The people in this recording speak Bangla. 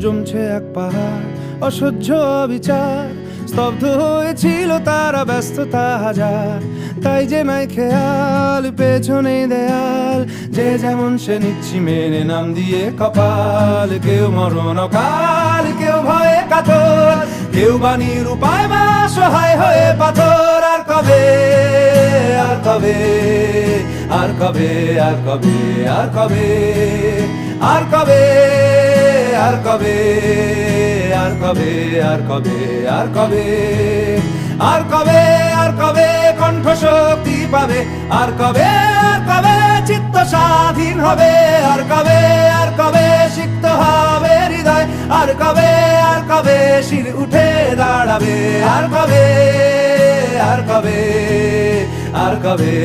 জমছে এক পাহাড় অসহ্য বিচার, স্তব্ধ হয়েছিল তারা ব্যস্ততা হাজার। তাই যে নাই খেয়াল পেছনে দেয়াল, যে যেমন সে নিচ্ছি মেনে নাম দিয়ে কপাল। কেউ মরণ কাল, কেউ ভয়ে কাতর, কেউ বাণীর উপায় বা সহায় হয়ে পাথর। আর কবে, আর কবে, আর কবে, আর কবে, আর কবে, আর কবে, আর কবে, আর কবে, আর কবে, আর কবে, আর কবে, আর কবে কণ্ঠ শক্তি পাবে? আর কবে, আর কবে চিত্ত স্বাধীন হবে? আর কবে, আর কবে সিক্ত হবে হৃদয়? আর কবে, আর কবে শির উঠে দাঁড়াবে? আর কবে, আর কবে, আর কবে।